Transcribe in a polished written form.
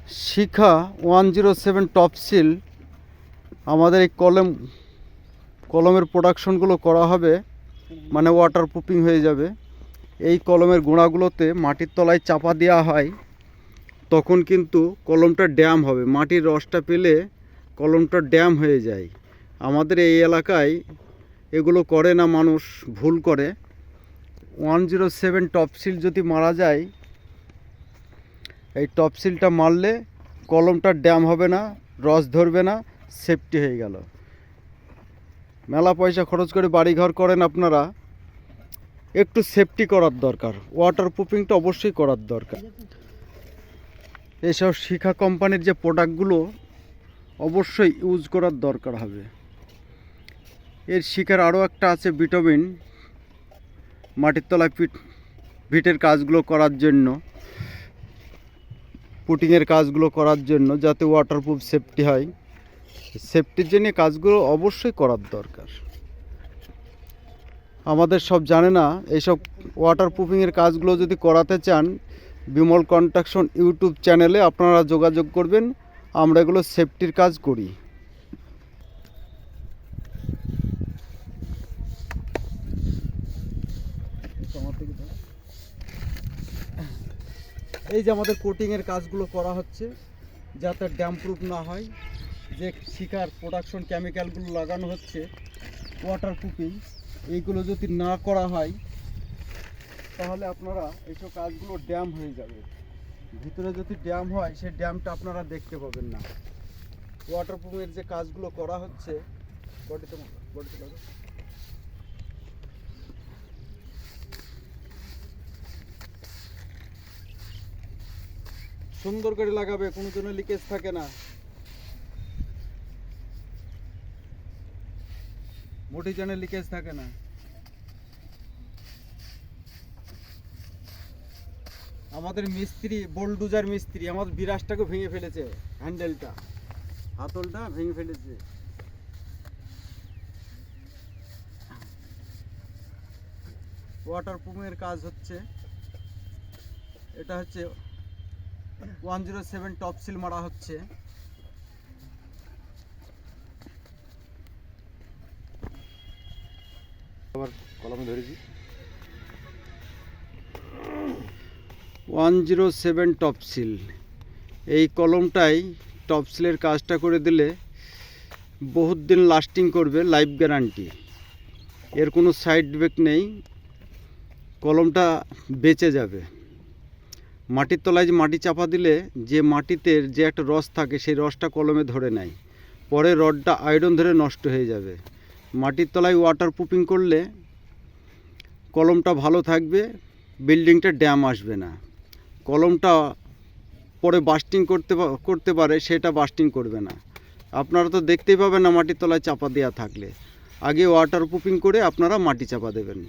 শিখা 107 top seal আমাদের এই কলমের প্রোডাকশনগুলো করা হবে, মানে ওয়াটার প্রুফিং হয়ে যাবে। এই কলমের গোড়াগুলোতে মাটির তলায় চাপা দেওয়া হয়, তখন কিন্তু কলমটা ড্যাম হবে। মাটির রসটা পেলে কলমটা ড্যাম হয়ে যায়। আমাদের এই এলাকায় এগুলো করে না, মানুষ ভুল করে। 107 টপ সিল যদি মারা যায়, এই টপ সিলটা মারলে কলমটা ড্যাম হবে না, রস ধরবে না, সেফটি হয়ে গেল। মেলা পয়সা খরচ করে বাড়িঘর করেন আপনারা, একটু সেফটি করার দরকার, ওয়াটার প্রুফিংটা অবশ্যই করার দরকার। এসব শিখা কোম্পানির যে প্রোডাক্টগুলো অবশ্যই ইউজ করার দরকার হবে। এর শিখার আরও একটা আছে ভিটামিন, মাটির তলায় ভিটের কাজগুলো করার জন্য, পুটিংয়ের কাজগুলো করার জন্য, যাতে ওয়াটারপ্রুফ সেফটি হয়। সেফটির জন্য কাজগুলো অবশ্যই করার দরকার। আমাদের সব জানে না, এইসব ওয়াটারপ্রুফিংয়ের কাজগুলো যদি করাতে চান, বিমল কনস্ট্রাকশন ইউটিউব চ্যানেলে আপনারা যোগাযোগ করবেন, আমরা এগুলো সেফটির কাজ করি। এই যে আমাদের কোটিংয়ের কাজগুলো করা হচ্ছে, যাতে ড্যাম প্রুফ না হয়। যে শিখার প্রোডাকশন কেমিক্যালগুলো লাগানো হচ্ছে ওয়াটার প্রুফিং, এইগুলো যদি না করা হয় তাহলে আপনারা এইসব কাজগুলো ড্যাম হয়ে যাবে। ভিতরে যদি ড্যাম হয়, সেই ড্যামটা আপনারা দেখতে পাবেন না। ওয়াটার প্রুফের যে কাজগুলো করা হচ্ছে, বডিতে লাগবে, সুন্দর করে লাগাবে, কোনো জন্য লিকেজ থাকে না, মোটি যেন লিকেজ থাকে না। আমাদের মিস্ত্রি, বোল্ডুজার মিস্ত্রি, আমাদের বিরাজটাকে ভেঙে ফেলেছে, হ্যান্ডেলটা, হাতলটা ভেঙে ফেলেছে। ওয়াটার প্রুফের কাজ হচ্ছে, এটা হচ্ছে 107 টপ সিল মারা হচ্ছে। আবার কলমে ধরেছি 107 টপ সিল। এই কলমটাই টপ সিলের কাজটা করে দিলে বহুত দিন লাস্টিং করবে, লাইফ গ্যারান্টি। এর কোনো সাইড ইফেক্ট নেই, কলমটা বেঁচে যাবে। মাটির তলায় যে মাটি চাপা দিলে যে মাটিতে যে একটা রস থাকে, সেই রসটা কলমে ধরে নেয়, পরে রডটা আয়রন ধরে নষ্ট হয়ে যাবে। মাটির তলায় ওয়াটার প্রুফিং করলে কলমটা ভালো থাকবে, বিল্ডিংটা ড্যাম আসবে না। কলমটা পরে বাস্টিং করতে পারে, সেটা বাস্টিং করবে না। আপনারা তো দেখতেই পাবেন না মাটির তলায় চাপা দেওয়া থাকলে। আগে ওয়াটার প্রুফিং করে আপনারা মাটি চাপা দেবেন।